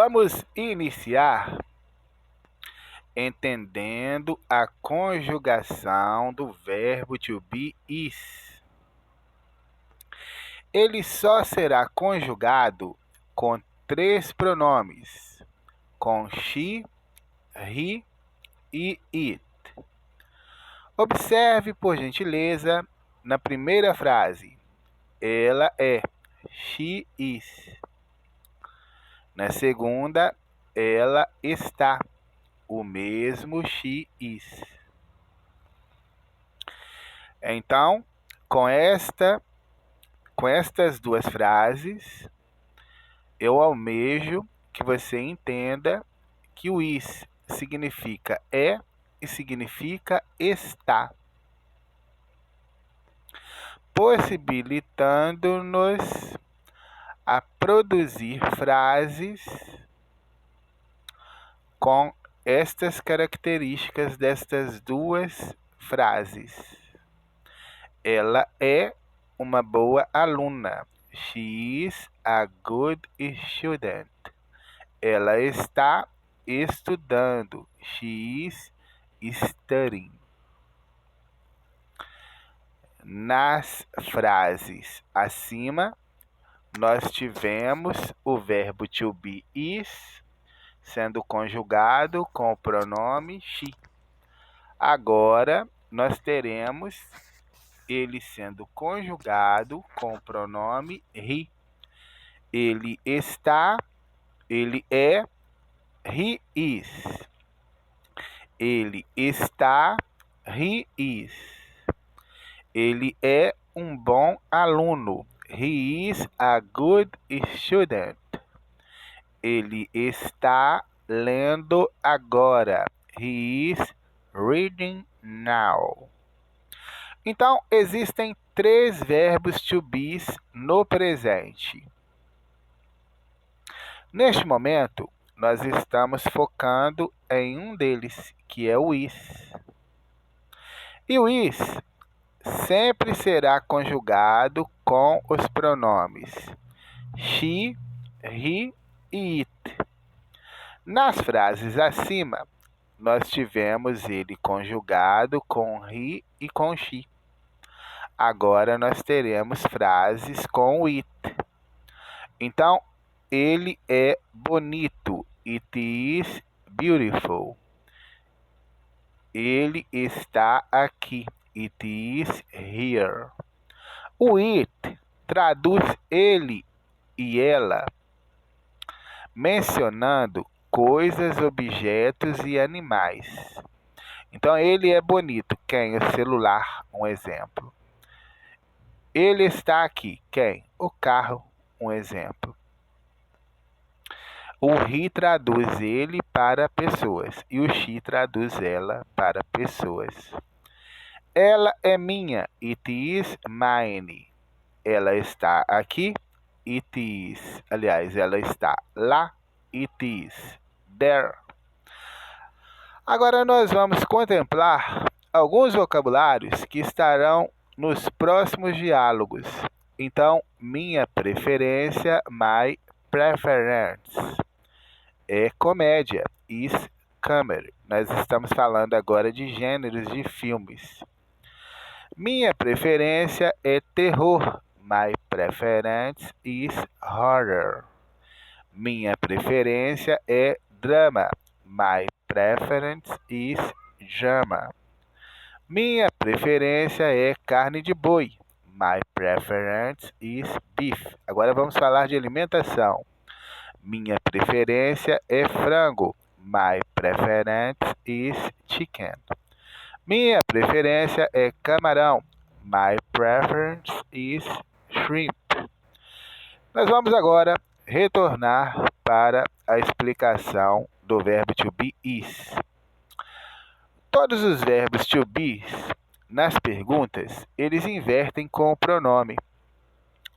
Vamos iniciar entendendo a conjugação do verbo to be is. Ele só será conjugado com 3 pronomes, com she, he e it. Observe, por gentileza, na primeira frase. Ela é, she is. Na segunda, ela está, o mesmo she is. Então, com estas duas frases, eu almejo que você entenda que o is significa é e significa está, possibilitando-nos a produzir frases com estas características destas duas frases. Ela é uma boa aluna. She is a good student. Ela está estudando. She is studying. Nas frases acima, nós tivemos o verbo to be is sendo conjugado com o pronome she. Agora, nós teremos ele sendo conjugado com o pronome he. Ele está, ele é, he is. Ele está, he is. Ele é um bom aluno. He is a good student. Ele está lendo agora. He is reading now. Então, existem 3 verbos to be no presente. Neste momento, nós estamos focando em um deles, que é o is. E o is sempre será conjugado com os pronomes she, he e it. Nas frases acima, nós tivemos ele conjugado com he e com she. Agora nós teremos frases com it. Então, ele é bonito. It is beautiful. Ele está aqui. It is here. O it traduz ele e ela, mencionando coisas, objetos e animais. Então, ele é bonito. Quem? O celular, um exemplo. Ele está aqui. Quem? O carro, um exemplo. O he traduz ele para pessoas e o she traduz ela para pessoas. Ela é minha. It is mine. Ela está aqui. It is. Aliás, ela está lá. It is there. Agora nós vamos contemplar alguns vocabulários que estarão nos próximos diálogos. Então, minha preferência, my preference, é comédia, is comedy. Nós estamos falando agora de gêneros de filmes. Minha preferência é terror, my preference is horror. Minha preferência é drama, my preference is drama. Minha preferência é carne de boi. My preference is beef. Agora vamos falar de alimentação. Minha preferência é frango. My preference is chicken. Minha preferência é camarão. My preference is shrimp. Nós vamos agora retornar para a explicação do verbo to be is. Todos os verbos to be, nas perguntas, eles invertem com o pronome.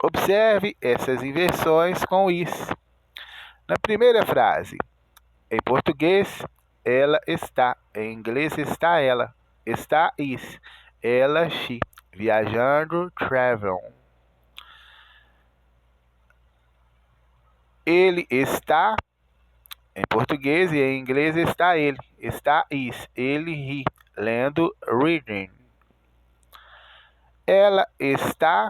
Observe essas inversões com o is. Na primeira frase, em português, ela está. Em inglês, está ela. Está is. Ela, she. Viajando, travel. Ele está. em português, e em inglês está ele. Está is. Ele ri. Lendo, reading. Ela está,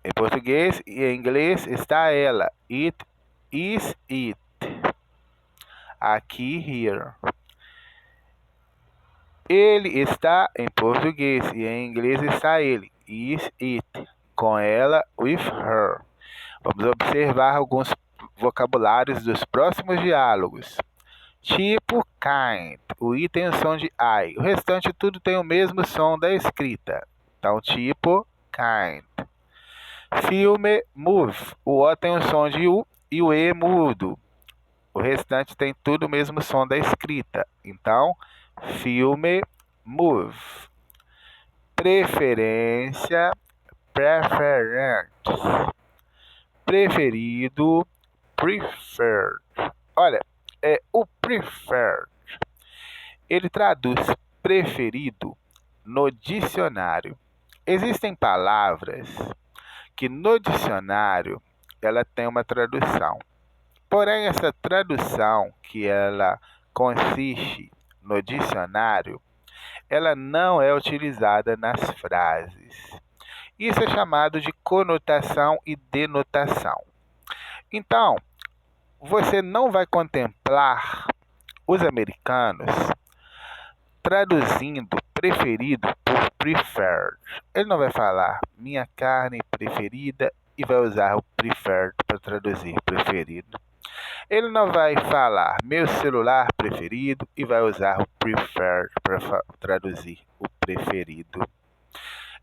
em português, e em inglês está ela. It is it. Aqui, here. Ele está, em português, e em inglês está ele. Is it. Com ela, with her. Vamos observar alguns vocabulários dos próximos diálogos. Tipo, kind. O I tem o som de I. O restante tudo tem o mesmo som da escrita. Então, tipo, kind. Filme, move. O O tem o som de U e o E mudo. O restante tem tudo o mesmo som da escrita. Então, filme, move. Preferência, preference. Preferido, preferred. Olha, o preferred, ele traduz preferido no dicionário. Existem palavras que no dicionário ela tem uma tradução. Porém, essa tradução que ela consiste no dicionário, ela não é utilizada nas frases. Isso é chamado de conotação e denotação. Então, você não vai contemplar os americanos traduzindo preferido por preferred. Ele não vai falar minha carne preferida e vai usar o preferred para traduzir preferido. Ele não vai falar meu celular preferido e vai usar o preferred para traduzir o preferido.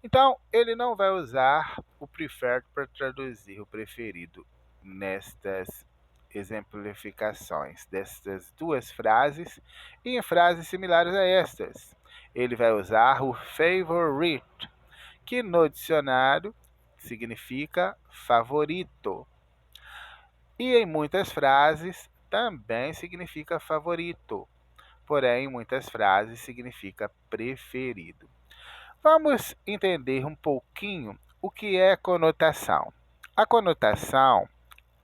Então, ele não vai usar o preferred para traduzir o preferido nestas exemplificações destas duas frases e em frases similares a estas. Ele vai usar o favorite, que no dicionário significa favorito. E em muitas frases também significa favorito, porém em muitas frases significa preferido. Vamos entender um pouquinho o que é conotação. A conotação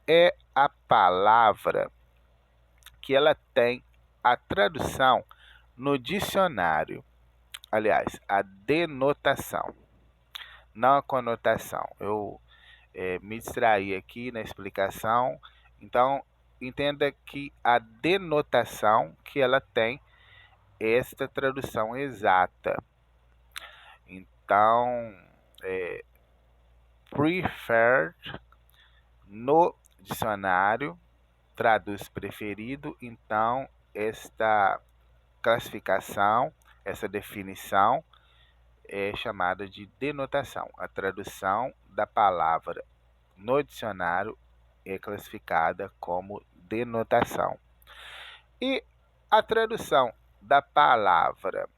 é a palavra que ela tem a tradução no dicionário. Aliás, a denotação, não a conotação. Eu me distraí aqui na explicação. Então, entenda que a denotação que ela tem esta tradução exata. Então, preferred no dicionário traduz preferido. Então, esta classificação, essa definição é chamada de denotação. A tradução da palavra no dicionário é classificada como denotação. E a tradução da palavra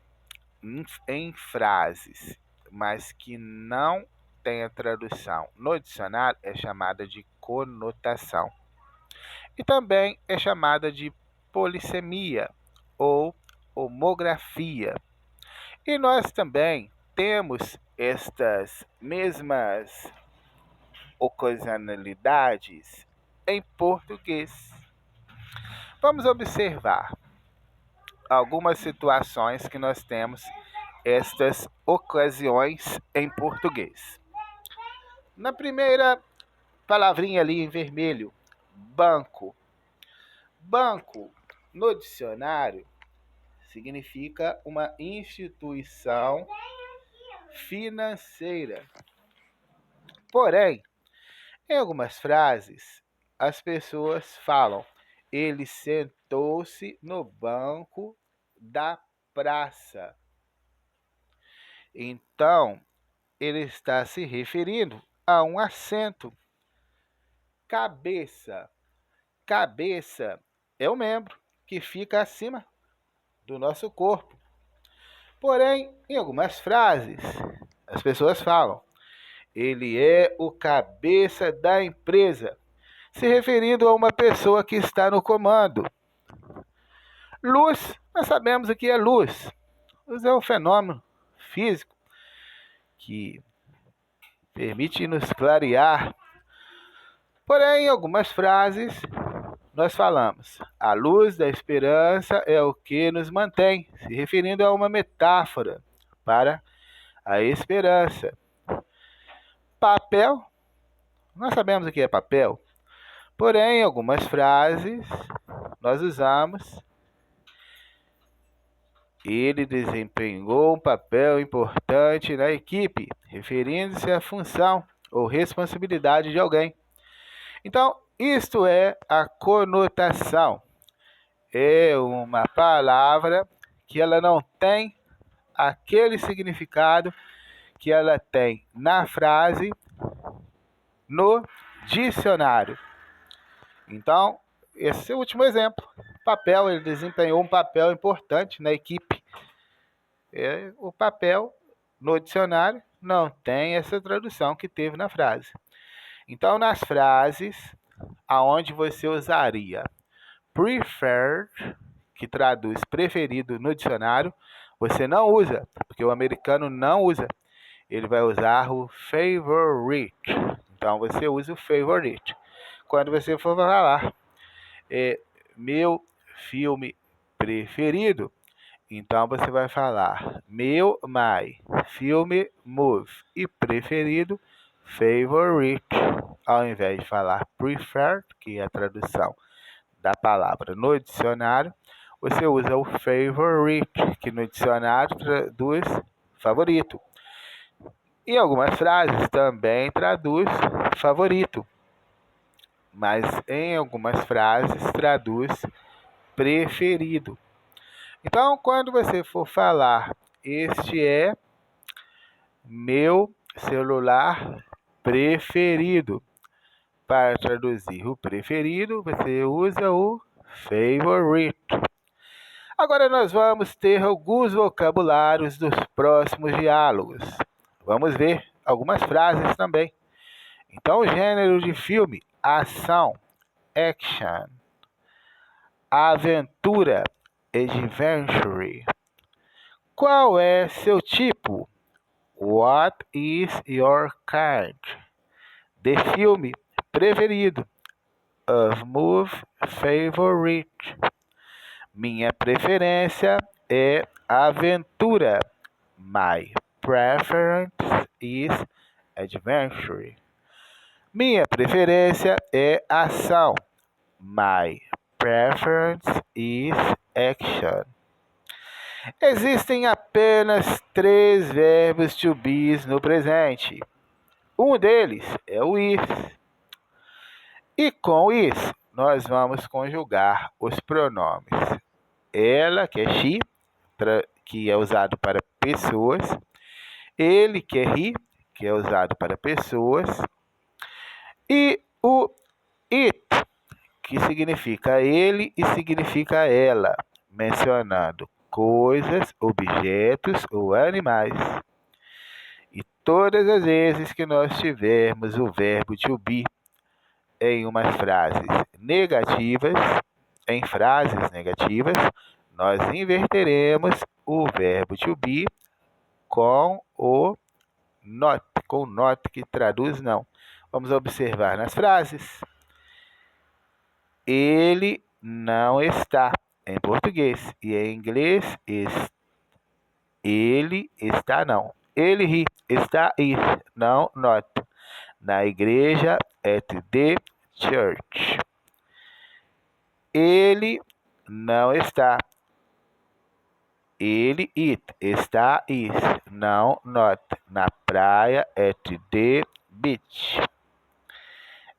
em frases, mas que não tem a tradução no dicionário, é chamada de conotação. E também é chamada de polissemia ou homografia. E nós também temos estas mesmas ocasionalidades em português. Vamos observar algumas situações que nós temos estas ocasiões em português. Na primeira palavrinha ali em vermelho, banco. Banco, no dicionário, significa uma instituição financeira. Porém, em algumas frases, as pessoas falam: ele sentou-se no banco da praça. Então, ele está se referindo a um assento. Cabeça. Cabeça é o membro que fica acima do nosso corpo. Porém, em algumas frases, as pessoas falam: ele é o cabeça da empresa, se referindo a uma pessoa que está no comando. Luz, nós sabemos o que é luz. Luz é um fenômeno físico que permite nos clarear Porém, em algumas frases, nós falamos: a luz da esperança é o que nos mantém, se referindo a uma metáfora para a esperança. Papel, nós sabemos o que é papel, porém, em algumas frases, nós usamos: ele desempenhou um papel importante na equipe, referindo-se à função ou responsabilidade de alguém. Então, isto é a conotação. É uma palavra que ela não tem aquele significado que ela tem na frase, no dicionário. Então, esse é o último exemplo. Papel, ele desempenhou um papel importante na equipe. O papel, no dicionário, não tem essa tradução que teve na frase. Então, nas frases, aonde você usaria preferred, que traduz preferido no dicionário, você não usa, porque o americano não usa. Ele vai usar o favorite. Então, você usa o favorite. Quando você for falar meu filme preferido, então você vai falar my filme, movie, e preferido, favorite, ao invés de falar preferred, que é a tradução da palavra no dicionário, você usa o favorite, que no dicionário traduz favorito. Em algumas frases também traduz favorito, mas em algumas frases traduz preferido. Então, quando você for falar, este é meu celular preferido, para traduzir o preferido, você usa o favorite. Agora nós vamos ter alguns vocabulários dos próximos diálogos. Vamos ver algumas frases também. Então, o gênero de filme: ação, action. Aventura, adventure. Qual é seu tipo? What is your kind? De filme preferido. Of movie favorite. Minha preferência é aventura. My preference is adventure. Minha preferência é ação. My preference is action. Existem apenas 3 verbos to be no presente. Um deles é o is. E com is, nós vamos conjugar os pronomes ela, que é she, que é usado para pessoas, ele, que é he, que é usado para pessoas, e o it, que significa ele e significa ela, mencionando coisas, objetos ou animais. E todas as vezes que nós tivermos o verbo to be em frases negativas, nós inverteremos o verbo to be com o not, que traduz não. Vamos observar nas frases. Ele não está, em português, e em inglês, ele está não. Ele está is, não not. Na igreja, at the church. Ele não está. Ele, it, está, is, não, not. Na praia, at the beach.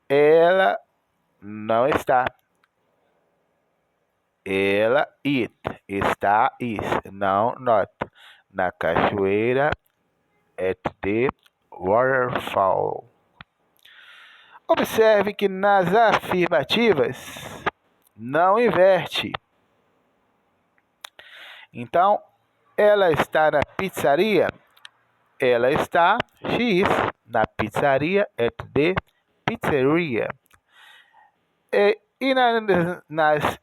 Ela não está. Ela, it, está, is, não, not. Na cachoeira, at the waterfall. Observe que nas afirmativas não inverte. Então, ela está na pizzaria. Ela está, she is, na pizzaria, at the pizzeria. E nas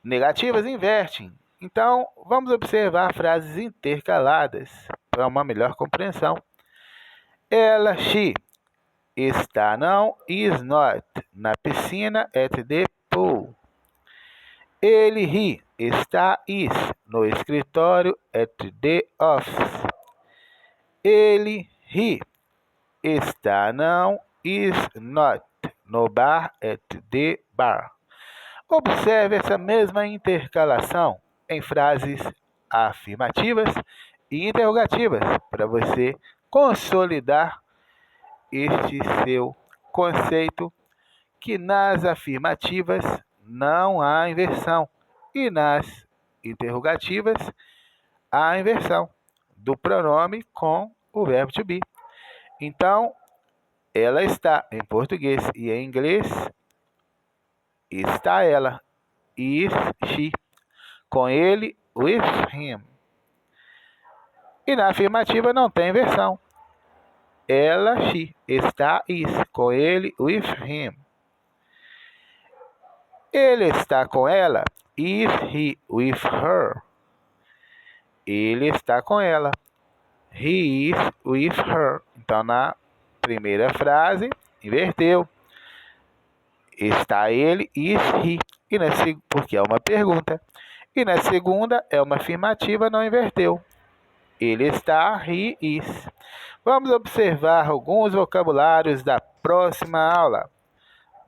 negativas invertem. Então, vamos observar frases intercaladas para uma melhor compreensão. Ela, she, Está não, is not. Na piscina, at the pool. Ele ri, está, is. No escritório, at the office. Ele ri, está não, is not. No bar, at the bar. Observe essa mesma intercalação em frases afirmativas e interrogativas para você consolidar este seu conceito que nas afirmativas não há inversão e nas interrogativas há inversão do pronome com o verbo to be. Então, ela está em português e em inglês está ela, is she, com ele, with him. E na afirmativa não tem inversão. Ela, she, está, is, com ele, with him. Ele está com ela, is he with her. Ele está com ela, he is with her. Então, na primeira frase, inverteu. Está ele, is he. Porque é uma pergunta. E na segunda, é uma afirmativa, não inverteu. Ele está, he is. Vamos observar alguns vocabulários da próxima aula.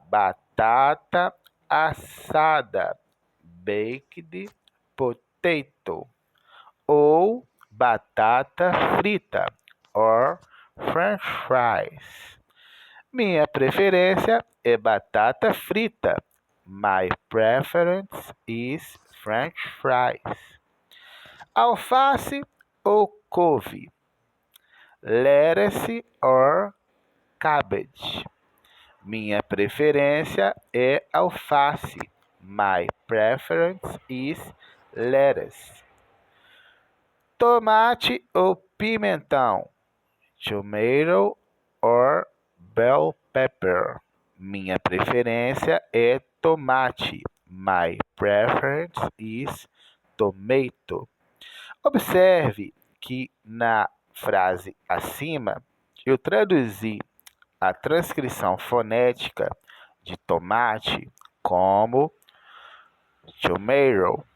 Batata assada, baked potato, ou batata frita, or french fries. Minha preferência é batata frita. My preference is french fries. Alface ou couve? Lettuce or cabbage? Minha preferência é alface. My preference is lettuce. Tomate ou pimentão? Tomato or bell pepper? Minha preferência é tomate. My preference is tomato. Observe que na frase acima eu traduzi a transcrição fonética de tomate como tomato.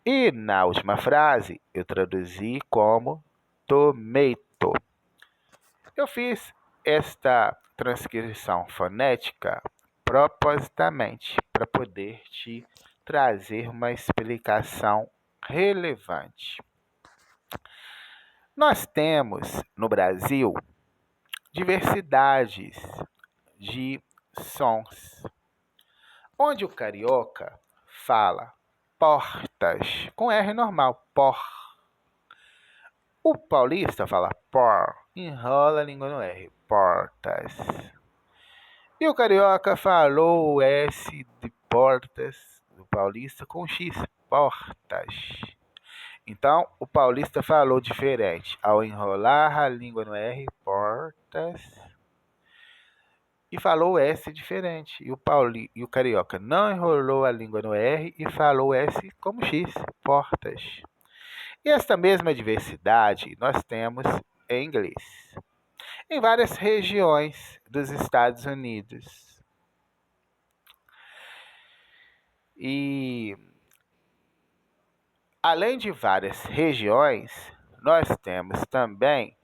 E na última frase eu traduzi como tomato. Eu fiz esta transcrição fonética propositamente para poder te trazer uma explicação relevante. Nós temos no Brasil diversidades de sons, onde o carioca fala portas, com R normal, por. O paulista fala por, enrola a língua no R, portas. E o carioca falou o S de portas, do paulista, com X, portas. Então, o paulista falou diferente, ao enrolar a língua no R, portas, e falou o S diferente. E o carioca não enrolou a língua no R e falou o S como X, portas. E esta mesma diversidade nós temos em inglês, em várias regiões dos Estados Unidos. E além de várias regiões, nós temos também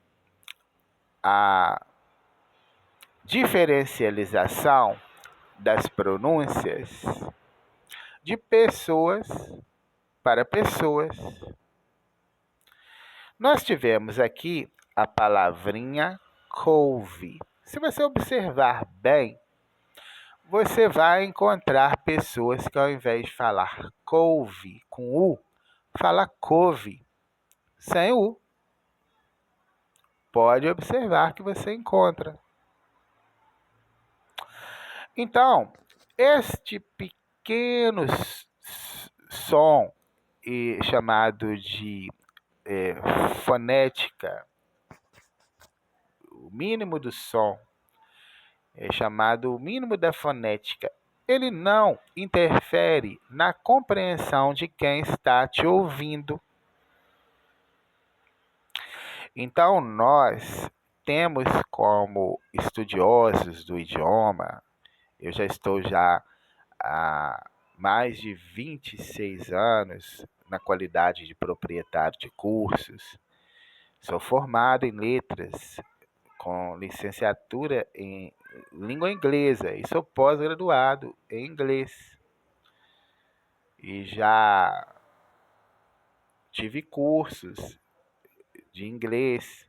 a diferencialização das pronúncias de pessoas para pessoas. Nós tivemos aqui a palavrinha couve. Se você observar bem, você vai encontrar pessoas que ao invés de falar couve com U, fala couve sem U. Pode observar que você encontra. Então, este pequeno som chamado de fonética, o mínimo do som, é chamado o mínimo da fonética, ele não interfere na compreensão de quem está te ouvindo. Então, nós temos como estudiosos do idioma, eu já estou há mais de 26 anos na qualidade de proprietário de cursos. Sou formado em letras, com licenciatura em língua inglesa e sou pós-graduado em inglês. E já tive cursos de inglês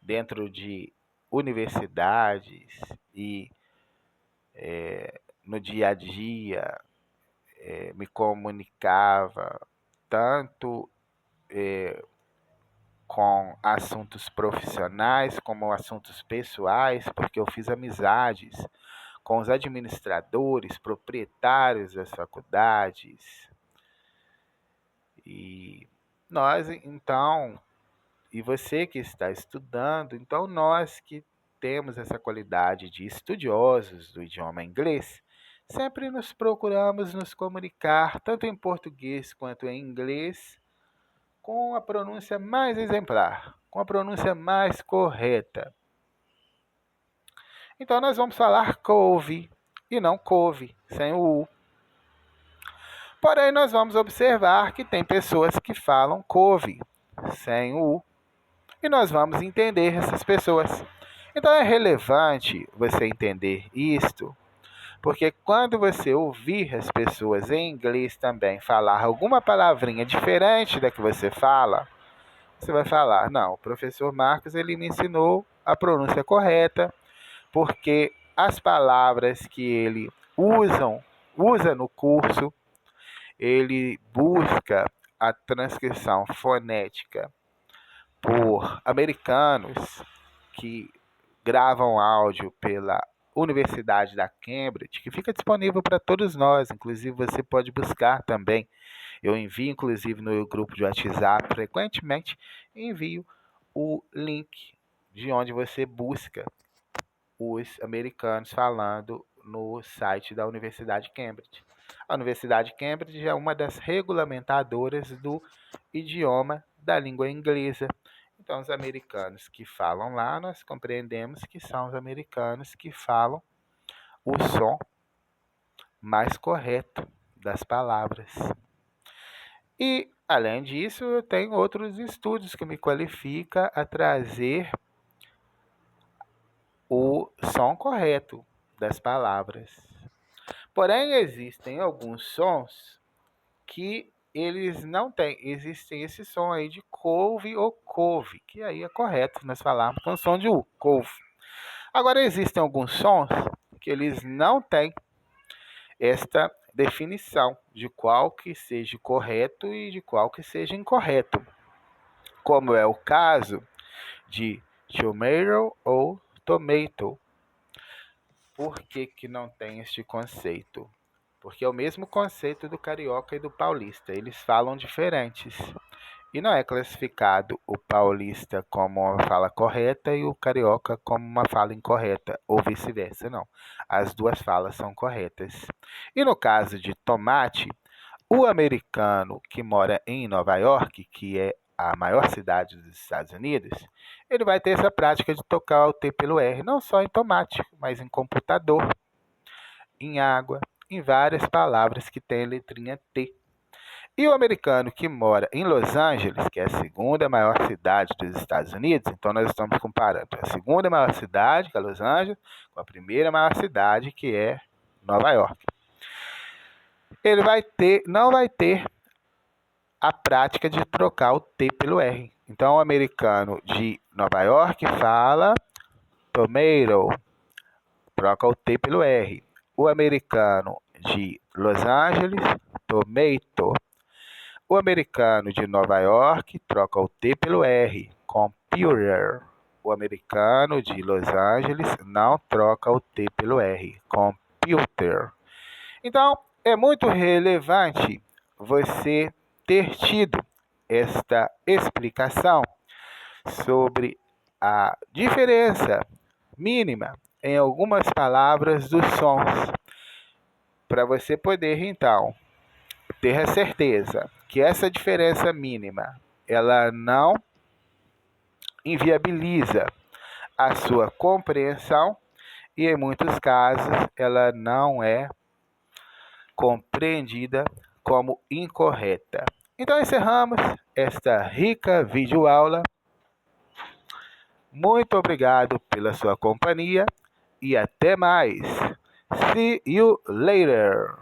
dentro de universidades e no dia a dia me comunicava tanto com assuntos profissionais como assuntos pessoais, porque eu fiz amizades com os administradores, proprietários das faculdades. E nós, então, e você que está estudando, então nós que temos essa qualidade de estudiosos do idioma inglês, sempre nos procuramos nos comunicar, tanto em português quanto em inglês, com a pronúncia mais exemplar, com a pronúncia mais correta. Então nós vamos falar couve e não couve, sem o U. Porém, nós vamos observar que tem pessoas que falam couve, sem o U. E nós vamos entender essas pessoas. Então é relevante você entender isto, porque quando você ouvir as pessoas em inglês também falar alguma palavrinha diferente da que você fala, você vai falar, não, o professor Marcos ele me ensinou a pronúncia correta, porque as palavras que ele usa no curso, ele busca a transcrição fonética por americanos que gravam áudio pela Universidade da Cambridge, que fica disponível para todos nós, inclusive você pode buscar também. Eu envio, inclusive, no grupo de WhatsApp, frequentemente, envio o link de onde você busca os americanos falando no site da Universidade de Cambridge. A Universidade de Cambridge é uma das regulamentadoras do idioma da língua inglesa. Então, os americanos que falam lá, nós compreendemos que são os americanos que falam o som mais correto das palavras. E, além disso, eu tenho outros estudos que me qualificam a trazer o som correto das palavras. Porém, existem alguns sons que eles não têm. Existem esse som aí de couve ou couve, que aí é correto nós falarmos com o som de U, couve. Agora, existem alguns sons que eles não têm esta definição de qual que seja correto e de qual que seja incorreto, como é o caso de tomato ou tomato. Por que que não tem este conceito? Porque é o mesmo conceito do carioca e do paulista, eles falam diferentes. E não é classificado o paulista como uma fala correta e o carioca como uma fala incorreta, ou vice-versa, não. As duas falas são corretas. E no caso de tomate, o americano que mora em Nova York, que é a maior cidade dos Estados Unidos, ele vai ter essa prática de tocar o T pelo R, não só em tomate, mas em computador, em água, em várias palavras que têm a letrinha T. E o americano que mora em Los Angeles, que é a segunda maior cidade dos Estados Unidos, então nós estamos comparando a segunda maior cidade, que é Los Angeles, com a primeira maior cidade, que é Nova York. Ele não vai ter a prática de trocar o T pelo R. Então, o americano de Nova York fala tomato, troca o T pelo R. O americano de Los Angeles, tomato. O americano de Nova York troca o T pelo R, computer. O americano de Los Angeles não troca o T pelo R, computer. Então, é muito relevante você ter tido esta explicação sobre a diferença mínima em algumas palavras dos sons, para você poder, então, ter a certeza que essa diferença mínima ela não inviabiliza a sua compreensão e, em muitos casos, ela não é compreendida como incorreta. Então, encerramos esta rica videoaula. Muito obrigado pela sua companhia e até mais. See you later.